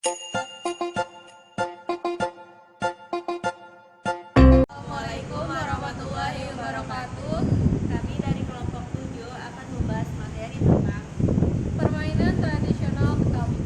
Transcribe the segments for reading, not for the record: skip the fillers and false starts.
Assalamualaikum warahmatullahi wabarakatuh. Kami dari kelompok 7 akan membahas materi tentang Permainan tradisional Betawi.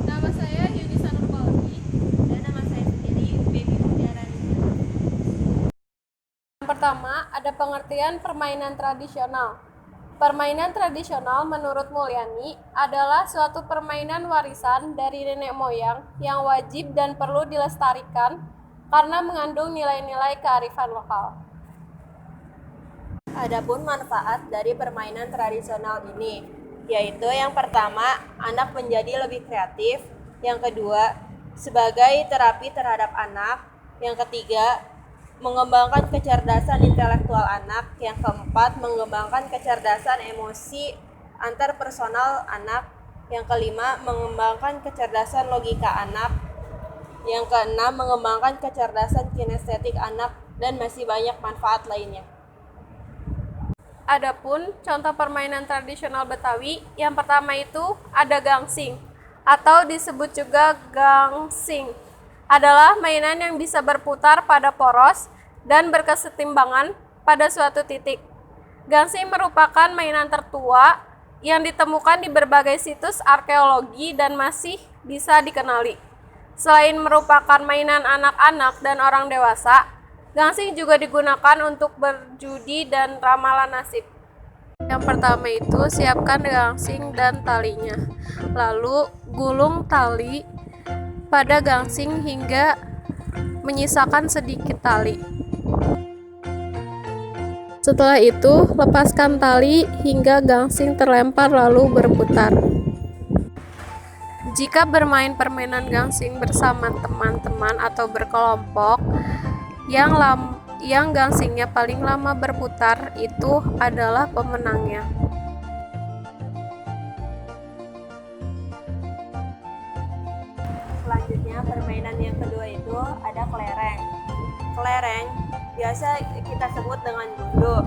Nama saya Yunisa Nurfauzi. dan nama saya sendiri Baby Mutiara Nisa. Yang pertama, ada pengertian permainan tradisional. Permainan tradisional menurut Mulyani adalah suatu permainan warisan dari nenek moyang yang wajib dan perlu dilestarikan karena mengandung nilai-nilai kearifan lokal. Adapun manfaat dari permainan tradisional ini, yaitu yang pertama, anak menjadi lebih kreatif. Yang kedua, sebagai terapi terhadap anak. Yang ketiga, mengembangkan kecerdasan intelektual anak. Yang keempat, mengembangkan kecerdasan emosi antar personal anak. Yang kelima, mengembangkan kecerdasan logika anak. Yang keenam, mengembangkan kecerdasan kinestetik anak, dan masih banyak manfaat lainnya. Adapun contoh permainan tradisional Betawi, yang pertama itu ada gangsing atau disebut juga gangsing. Adalah mainan yang bisa berputar pada poros dan berkesetimbangan pada suatu titik. Gangsing merupakan mainan tertua yang ditemukan di berbagai situs arkeologi dan masih bisa dikenali. Selain merupakan mainan anak-anak dan orang dewasa, gangsing juga digunakan untuk berjudi dan ramalan nasib. Yang pertama itu siapkan gangsing dan talinya. Lalu gulung tali pada gangsing hingga menyisakan sedikit tali. Setelah itu, lepaskan tali hingga gangsing terlempar lalu berputar. Jika bermain permainan gangsing bersama teman-teman atau berkelompok, yang gangsingnya paling lama berputar itu adalah pemenangnya. Selanjutnya, permainan yang kedua itu ada kelereng. Kelereng biasa kita sebut dengan gundu.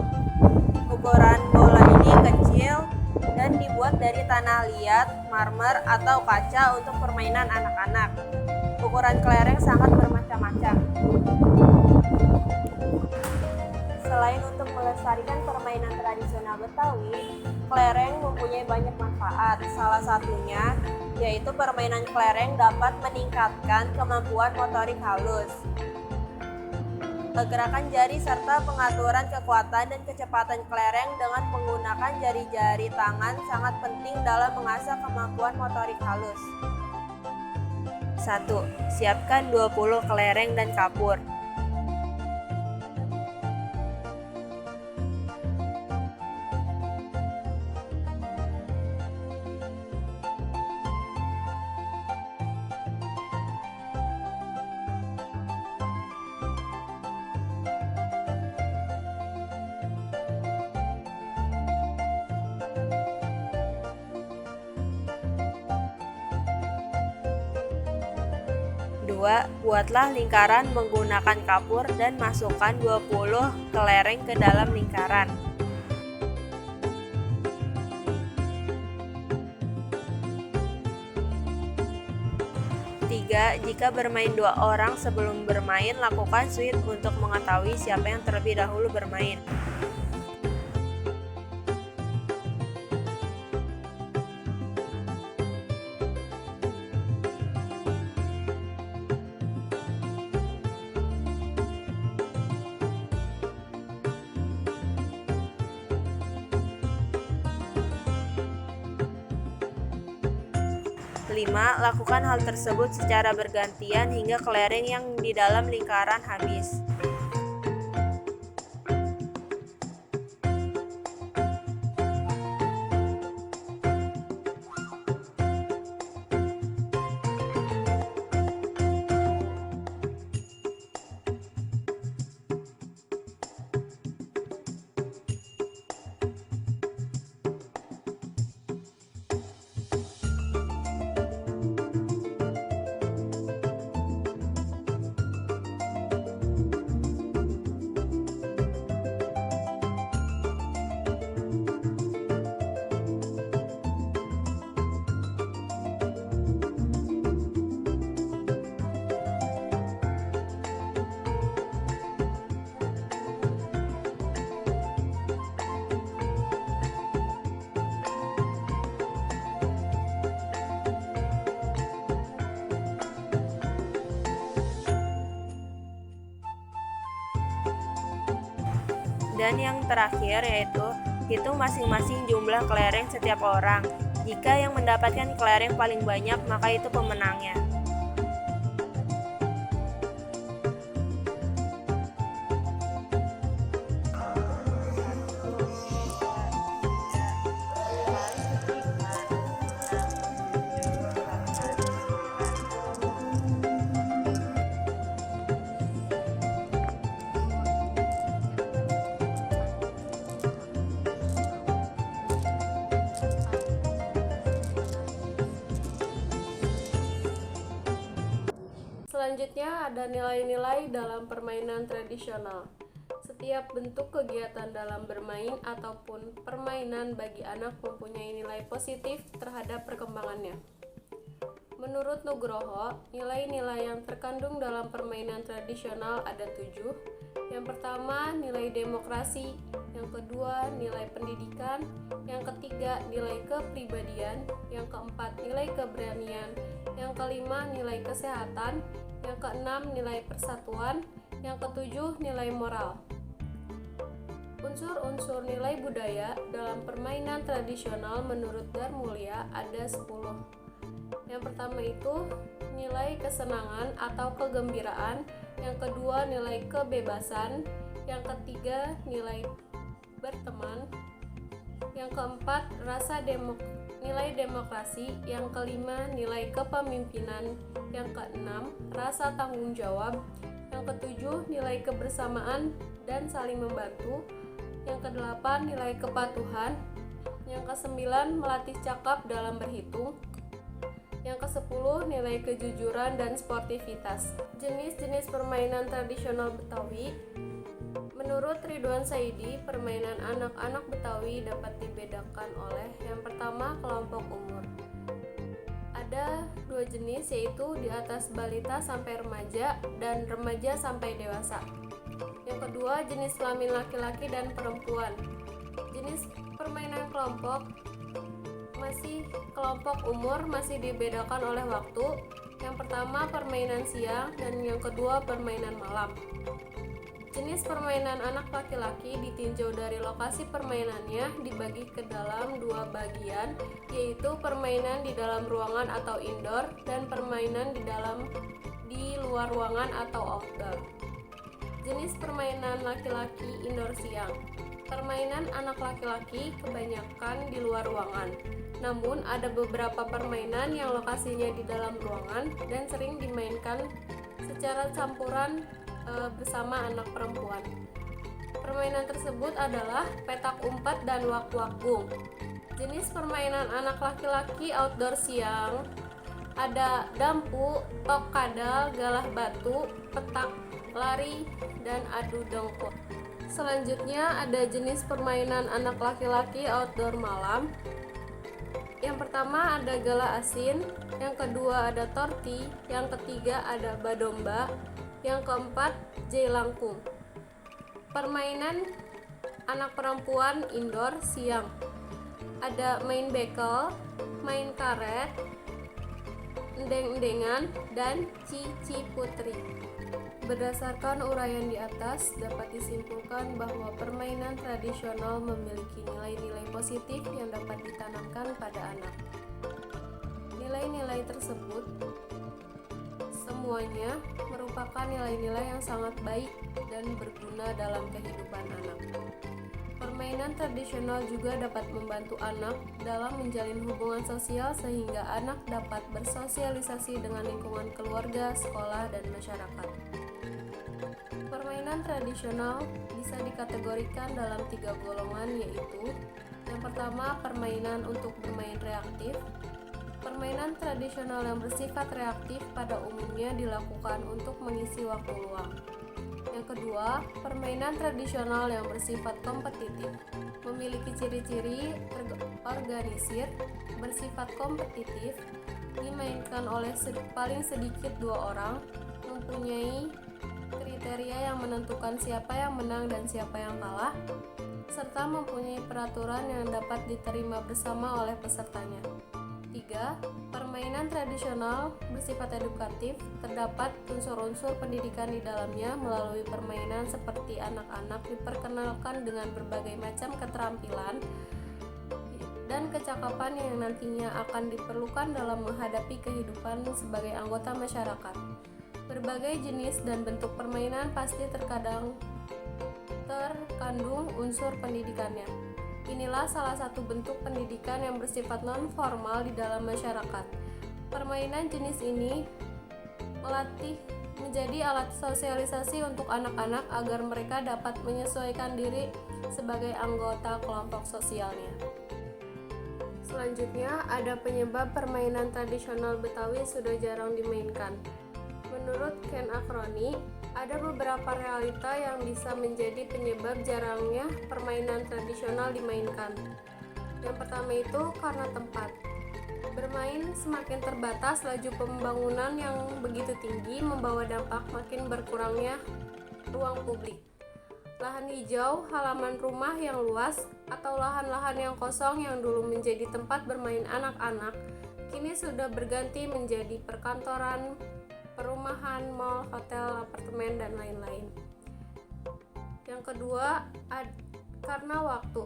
Ukuran bola ini kecil dan dibuat dari tanah liat, marmer, atau kaca untuk permainan anak-anak. Ukuran kelereng sangat bermacam-macam. Selain untuk melestarikan permainan tradisional Betawi, kelereng mempunyai banyak manfaat. Salah satunya yaitu permainan kelereng dapat meningkatkan kemampuan motorik halus, gerakan jari serta pengaturan kekuatan dan kecepatan kelereng dengan menggunakan jari-jari tangan sangat penting dalam mengasah kemampuan motorik halus. 1. Siapkan 20 kelereng dan kapur. 2. Buatlah lingkaran menggunakan kapur dan masukkan 20 kelereng ke dalam lingkaran. 3. Jika bermain 2 orang sebelum bermain, lakukan sweep untuk mengetahui siapa yang terlebih dahulu bermain. 5. Lakukan hal tersebut secara bergantian hingga kelereng yang di dalam lingkaran habis. 6. Dan yang terakhir yaitu hitung masing-masing jumlah kelereng setiap orang. Jika yang mendapatkan kelereng paling banyak, maka itu pemenangnya. Selanjutnya ada nilai-nilai dalam permainan tradisional. Setiap bentuk kegiatan dalam bermain ataupun permainan bagi anak mempunyai nilai positif terhadap perkembangannya. Menurut Nugroho, nilai-nilai yang terkandung dalam permainan tradisional ada 7. Yang pertama, nilai demokrasi. Yang kedua, nilai pendidikan. Yang ketiga, nilai kepribadian. Yang keempat, nilai keberanian. Yang kelima, nilai kesehatan. Yang keenam, nilai persatuan. Yang ketujuh, nilai moral. Unsur-unsur nilai budaya dalam permainan tradisional menurut Darmulya ada 10. Yang pertama itu nilai kesenangan atau kegembiraan. Yang kedua, nilai kebebasan. Yang ketiga, nilai berteman. Yang keempat, nilai demokrasi. Yang kelima, nilai kepemimpinan. Yang keenam, rasa tanggung jawab. Yang ketujuh, nilai kebersamaan dan saling membantu. Yang kedelapan, nilai kepatuhan. Yang kesembilan, melatih cakap dalam berhitung. Yang ke-10, nilai kejujuran dan sportivitas. Jenis-jenis permainan tradisional Betawi. Menurut Ridwan Saidi, permainan anak-anak Betawi dapat dibedakan oleh yang pertama, kelompok umur. Ada 2 jenis, yaitu di atas balita sampai remaja dan remaja sampai dewasa. Yang kedua, jenis kelamin laki-laki dan perempuan. Jenis permainan kelompok umur masih dibedakan oleh waktu. Yang pertama permainan siang dan yang kedua permainan malam. Jenis permainan anak laki-laki ditinjau dari lokasi permainannya dibagi ke dalam 2 bagian, yaitu permainan di dalam ruangan atau indoor dan permainan di luar ruangan atau outdoor. Jenis permainan laki-laki indoor siang. Permainan anak laki-laki kebanyakan di luar ruangan. Namun ada beberapa permainan yang lokasinya di dalam ruangan dan sering dimainkan secara campuran bersama anak perempuan. Permainan tersebut adalah petak umpet dan wak-wakbung. Jenis permainan anak laki-laki outdoor siang ada dampu, tok kadal, galah batu, petak, lari, dan adu dengkul. Selanjutnya ada jenis permainan anak laki-laki outdoor malam. Yang pertama ada gala asin, yang kedua ada torti, yang ketiga ada badomba, yang keempat jailangkung. Permainan anak perempuan indoor siang ada main bekel, main karet, endeng-endengan, dan cici putri. Berdasarkan uraian di atas, dapat disimpulkan bahwa permainan tradisional memiliki nilai-nilai positif yang dapat ditanamkan pada anak. Nilai-nilai tersebut semuanya merupakan nilai-nilai yang sangat baik dan berguna dalam kehidupan anak. Permainan tradisional juga dapat membantu anak dalam menjalin hubungan sosial sehingga anak dapat bersosialisasi dengan lingkungan keluarga, sekolah, dan masyarakat. Permainan tradisional bisa dikategorikan dalam 3 golongan, yaitu yang pertama permainan untuk bermain reaktif. Permainan tradisional yang bersifat reaktif pada umumnya dilakukan untuk mengisi waktu luang. Yang kedua, permainan tradisional yang bersifat kompetitif, memiliki ciri-ciri terorganisir, bersifat kompetitif, dimainkan oleh paling sedikit 2 orang, mempunyai kriteria yang menentukan siapa yang menang dan siapa yang kalah, serta mempunyai peraturan yang dapat diterima bersama oleh pesertanya. ketiga, permainan tradisional bersifat edukatif, terdapat unsur-unsur pendidikan di dalamnya melalui permainan seperti anak-anak diperkenalkan dengan berbagai macam keterampilan dan kecakapan yang nantinya akan diperlukan dalam menghadapi kehidupan sebagai anggota masyarakat. Berbagai jenis dan bentuk permainan pasti terkadang terkandung unsur pendidikannya. Inilah salah satu bentuk pendidikan yang bersifat non-formal di dalam masyarakat. Permainan jenis ini melatih menjadi alat sosialisasi untuk anak-anak agar mereka dapat menyesuaikan diri sebagai anggota kelompok sosialnya. Selanjutnya, ada penyebab permainan tradisional Betawi sudah jarang dimainkan. Menurut Ken Acroni, ada beberapa realita yang bisa menjadi penyebab jarangnya permainan tradisional dimainkan. Yang pertama itu karena tempat. Bermain semakin terbatas, laju pembangunan yang begitu tinggi membawa dampak makin berkurangnya ruang publik. Lahan hijau, halaman rumah yang luas, atau lahan-lahan yang kosong yang dulu menjadi tempat bermain anak-anak, kini sudah berganti menjadi perkantoran, perumahan, mal, hotel, apartemen, dan lain-lain. Yang kedua, karena waktu.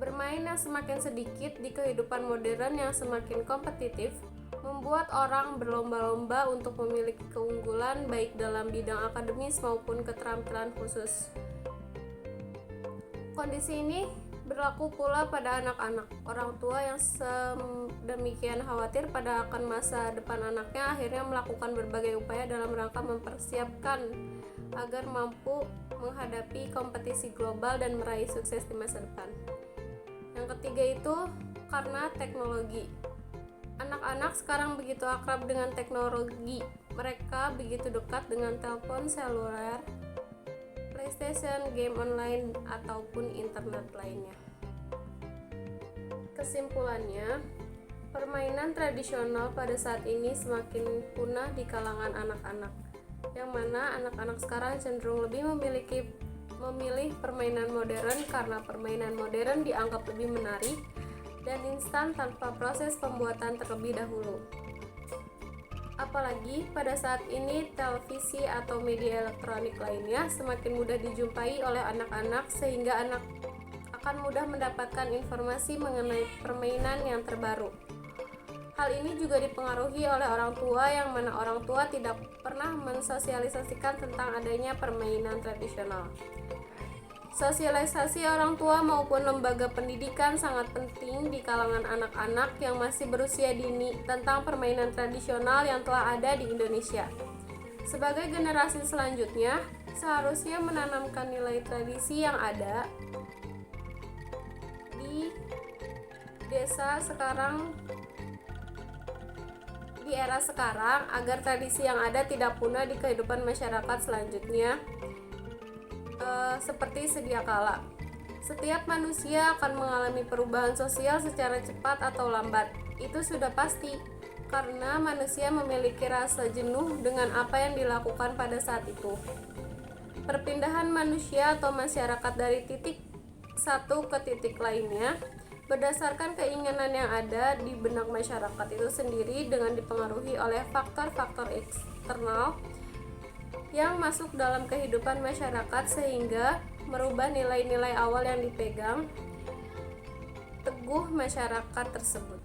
Bermain yang semakin sedikit di kehidupan modern yang semakin kompetitif membuat orang berlomba-lomba untuk memiliki keunggulan baik dalam bidang akademis maupun keterampilan khusus. Kondisi ini berlaku pula pada anak-anak. Orang tua yang sedemikian khawatir pada akan masa depan anaknya akhirnya melakukan berbagai upaya dalam rangka mempersiapkan agar mampu menghadapi kompetisi global dan meraih sukses di masa depan. Yang ketiga itu karena teknologi. Anak-anak sekarang begitu akrab dengan teknologi. Mereka begitu dekat dengan telepon seluler, PlayStation, game online, ataupun internet lainnya. Kesimpulannya, permainan tradisional pada saat ini semakin punah di kalangan anak-anak, yang mana anak-anak sekarang cenderung lebih memilih permainan modern karena permainan modern dianggap lebih menarik dan instan tanpa proses pembuatan terlebih dahulu. Apalagi pada saat ini televisi atau media elektronik lainnya semakin mudah dijumpai oleh anak-anak sehingga anak akan mudah mendapatkan informasi mengenai permainan yang terbaru. Hal ini juga dipengaruhi oleh orang tua yang mana orang tua tidak pernah mensosialisasikan tentang adanya permainan tradisional. Sosialisasi orang tua maupun lembaga pendidikan sangat penting di kalangan anak-anak yang masih berusia dini tentang permainan tradisional yang telah ada di Indonesia. Sebagai generasi selanjutnya, seharusnya menanamkan nilai tradisi yang ada di desa sekarang, di era sekarang, agar tradisi yang ada tidak punah di kehidupan masyarakat selanjutnya. Seperti sedia kala, setiap manusia akan mengalami perubahan sosial secara cepat atau lambat. Itu sudah pasti, karena manusia memiliki rasa jenuh dengan apa yang dilakukan pada saat itu. Perpindahan manusia atau masyarakat dari titik satu ke titik lainnya berdasarkan keinginan yang ada di benak masyarakat itu sendiri dengan dipengaruhi oleh faktor-faktor eksternal yang masuk dalam kehidupan masyarakat sehingga merubah nilai-nilai awal yang dipegang teguh masyarakat tersebut.